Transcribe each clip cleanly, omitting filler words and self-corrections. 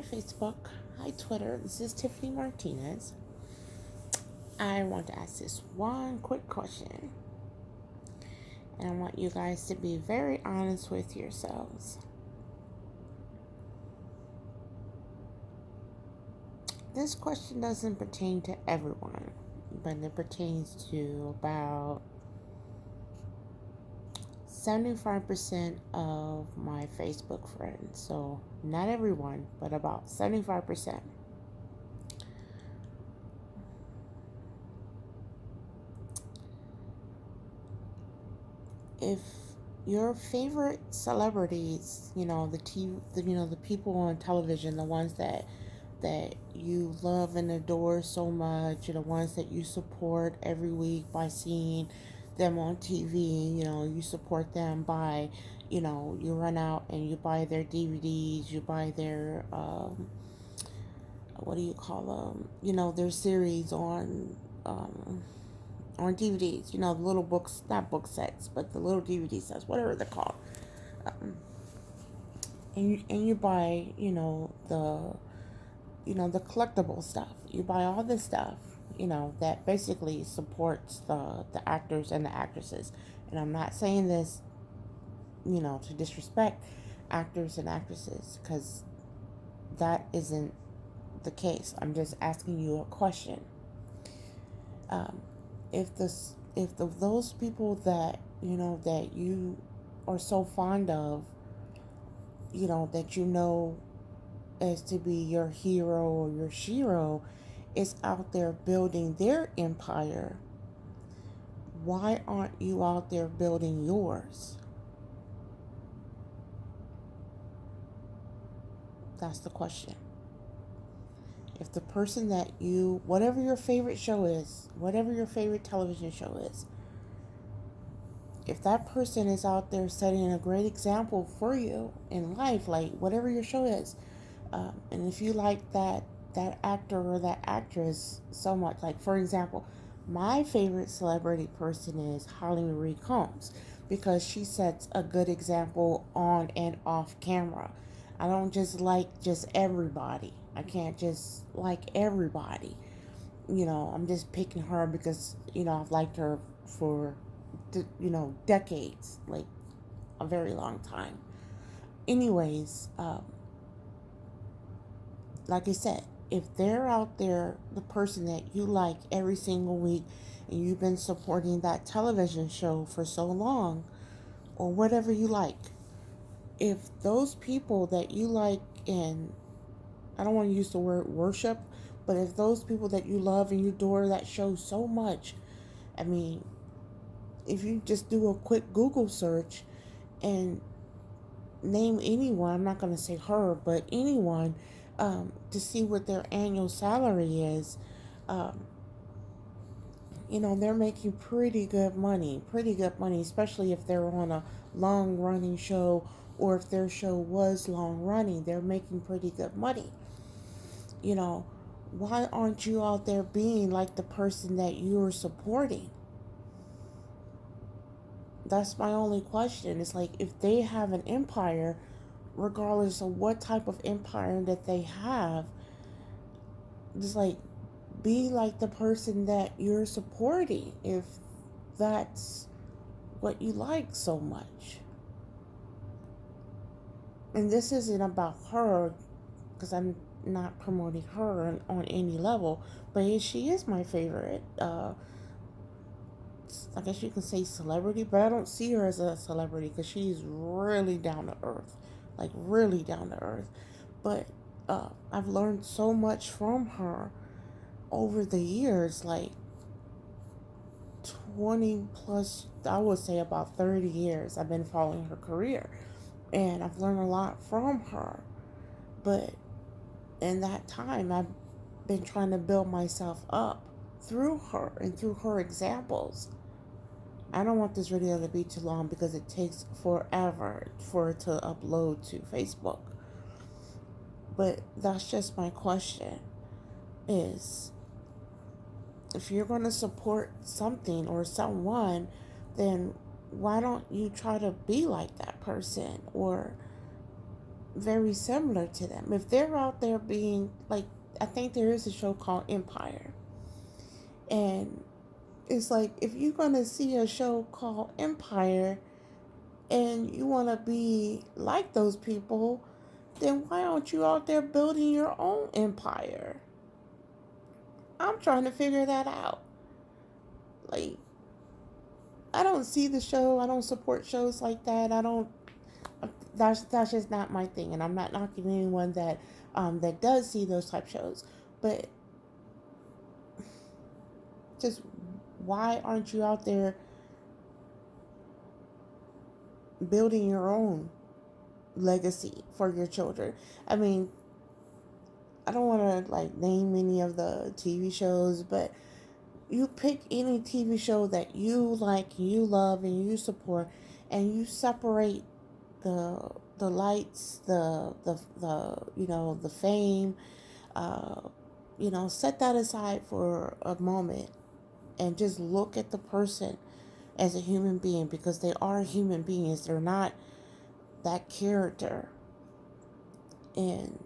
Hi, Facebook. Hi, Twitter. This is Tiffany Martinez. I want to ask this one quick question, and I want you guys to be very honest with yourselves. This question doesn't pertain to everyone, but it pertains to about 75% of my Facebook friends. So, not everyone, but about 75%. If your favorite celebrities, the TV, the people on television, the ones that you love and adore so much, the ones that you support every week by seeing them on TV, you support them by, you run out and you buy their DVDs, you buy their what do you call them? Their series on DVDs, the little books, not book sets, but the little DVD sets, whatever they're called. Um, and you buy, the collectible stuff. You buy all this stuff, that basically supports the actors and the actresses. And I'm not saying this, to disrespect actors and actresses, because that isn't the case. I'm just asking you a question. Um, if those people that that you are so fond of, that as to be your hero or your shero, is out there building their empire, why aren't you out there building yours? That's the question. If the person that whatever your favorite show is, whatever your favorite television show is, if that person is out there setting a great example for you in life, like whatever your show is, and if you like that actor or that actress so much, like for example, my favorite celebrity person is Holly Marie Combs, because she sets a good example on and off camera. I don't just like just everybody. I can't just like everybody. I'm just picking her because I've liked her for decades, like a very long time. Anyways, like I said, if they're out there, the person that you like every single week, and you've been supporting that television show for so long, or whatever you like, if those people that you like, and I don't want to use the word worship, but if those people that you love and you adore that show so much, I mean, if you just do a quick Google search and name anyone, I'm not going to say her, but anyone, to see what their annual salary is, um, they're making pretty good money, especially if they're on a long running show, or if their show was long running, they're making pretty good money. You know, why aren't you out there being like the person that you're supporting? That's my only question. It's like, if they have an empire, regardless of what type of empire that they have, just like, be like the person that you're supporting, if that's what you like so much. And this isn't about her, because I'm not promoting her on any level, but she is my favorite, I guess you can say celebrity, but I don't see her as a celebrity because she's really down to earth, like really down to earth. But I've learned so much from her over the years, like 20 plus, I would say about 30 years. I've been following her career, and I've learned a lot from her. But in that time, I've been trying to build myself up through her and through her examples. I don't want this video to be too long because it takes forever for it to upload to Facebook. But that's just my question, is if you're going to support something or someone, then why don't you try to be like that person? Or very similar to them. If they're out there being like, I think there is a show called Empire, and it's like if you're gonna see a show called Empire and you want to be like those people, then why aren't you out there building your own empire? I'm trying to figure that out. Like, I don't see the show. I don't support shows like that. I don't. That's just not my thing, and I'm not knocking anyone that does see those type shows. But just why aren't you out there building your own legacy for your children? I mean, I don't want to like name any of the TV shows, but you pick any TV show that you like, you love, and you support, and you separate the lights, the fame, uh, set that aside for a moment and just look at the person as a human being, because they are human beings. They're not that character. And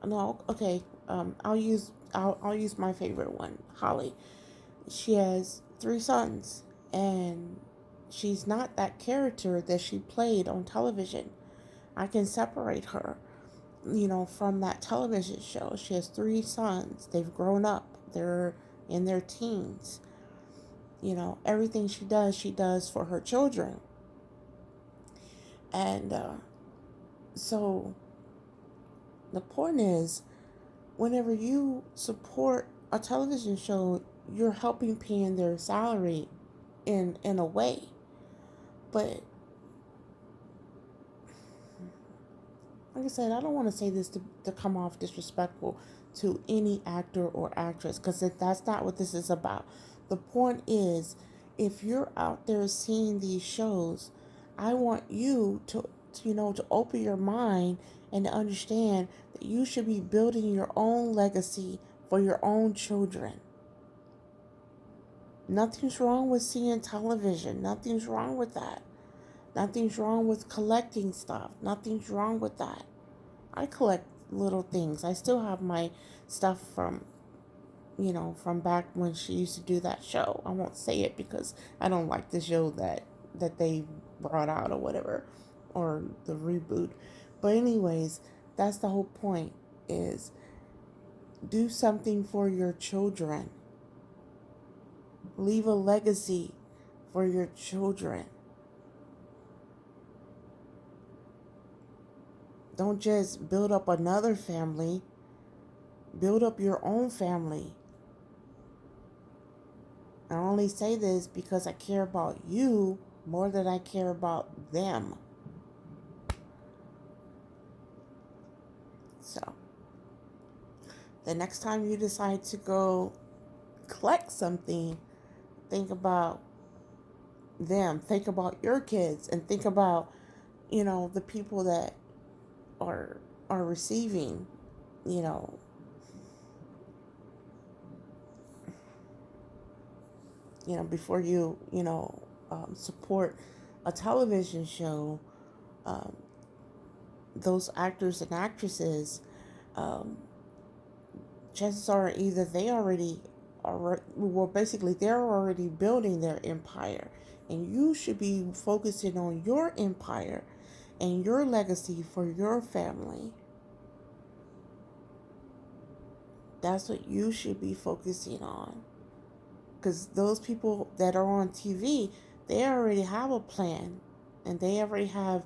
no, okay. I'll use my favorite one, Holly. She has 3 sons, and she's not that character that she played on television. I can separate her, from that television show. She has 3 sons. They've grown up. They're in their teens. Everything she does for her children. And so the point is, whenever you support a television show, you're helping paying their salary in a way. But like I said, I don't want to say this to come off disrespectful to any actor or actress, because that's not what this is about. The point is, if you're out there seeing these shows, I want you to open your mind and to understand that you should be building your own legacy for your own children. Nothing's wrong with seeing television. Nothing's wrong with that. Nothing's wrong with collecting stuff. Nothing's wrong with that. I collect little things. I still have my stuff from back when she used to do that show. I won't say it because I don't like the show that they brought out or whatever, or the reboot. But anyways, that's the whole point, is do something for your children. Leave a legacy for your children. Don't just build up another family. Build up your own family. I only say this because I care about you more than I care about them. So, the next time you decide to go collect something, think about them. Think about your kids, and think about, the people that are receiving, before you support a television show. um, those actors and actresses, um, chances are either they already are, well, basically they're already building their empire, and you should be focusing on your empire and your legacy for your family. That's what you should be focusing on. Because those people that are on TV, they already have a plan, and they already have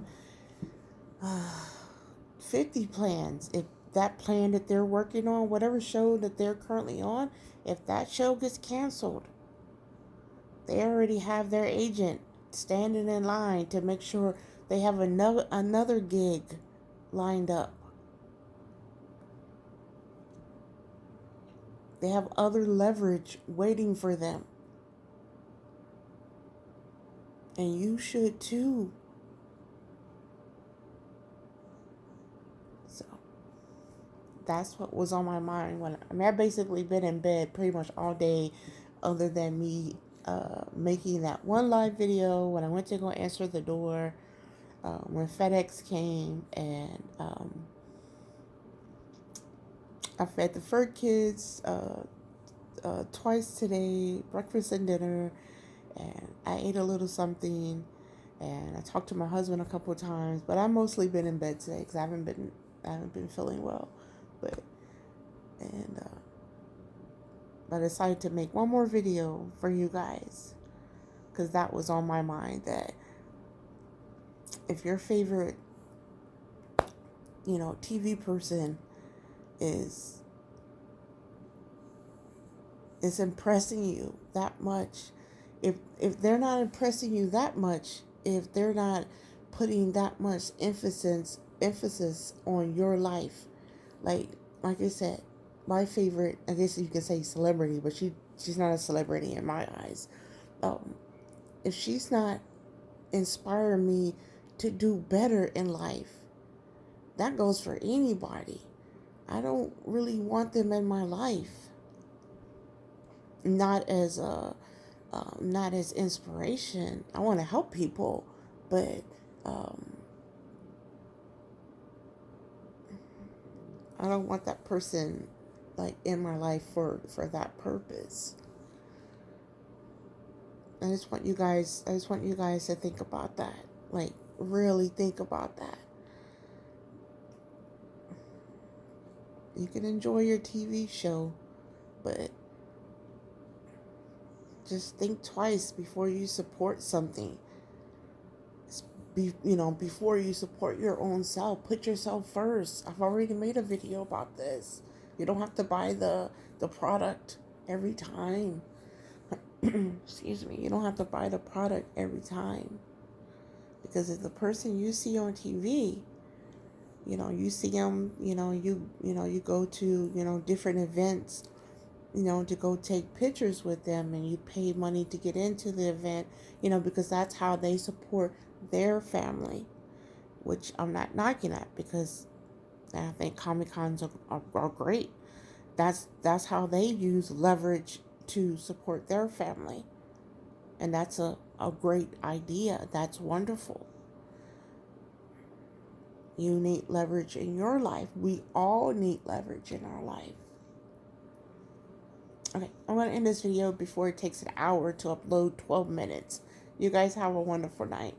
50 plans. If that plan that they're working on, whatever show that they're currently on, if that show gets canceled, they already have their agent standing in line to make sure they have another gig lined up. They have other leverage waiting for them. And you should too. So that's what was on my mind I've basically been in bed pretty much all day, other than me making that one live video when I went to go answer the door. when FedEx came, and I fed the fur kids twice today, breakfast and dinner, and I ate a little something, and I talked to my husband a couple of times, but I've mostly been in bed today because I haven't been feeling well, but and I decided to make one more video for you guys because that was on my mind, that if your favorite, TV person is impressing you that much, if they're not impressing you that much, if they're not putting that much emphasis on your life, like I said, my favorite, I guess you can say celebrity, but she's not a celebrity in my eyes. If she's not inspiring me to do better in life, that goes for anybody. I don't really want them in my life. Not as not as inspiration. I want to help people, but I don't want that person in my life for that purpose. I just want you guys to think about that. Really think about that. You can enjoy your TV show, but just think twice before you support something. Before you support your own self, put yourself first. I've already made a video about this. You don't have to buy the product every time. Excuse me. You don't have to buy the product every time. Because if the person you see on TV, you see them, you go to, different events, to go take pictures with them, and you pay money to get into the event, because that's how they support their family, which I'm not knocking at, because I think Comic-Cons are great. That's how they use leverage to support their family. And that's a great idea. That's wonderful. You need leverage in your life. We all need leverage in our life. Okay, I'm going to end this video before it takes an hour to upload 12 minutes. You guys have a wonderful night.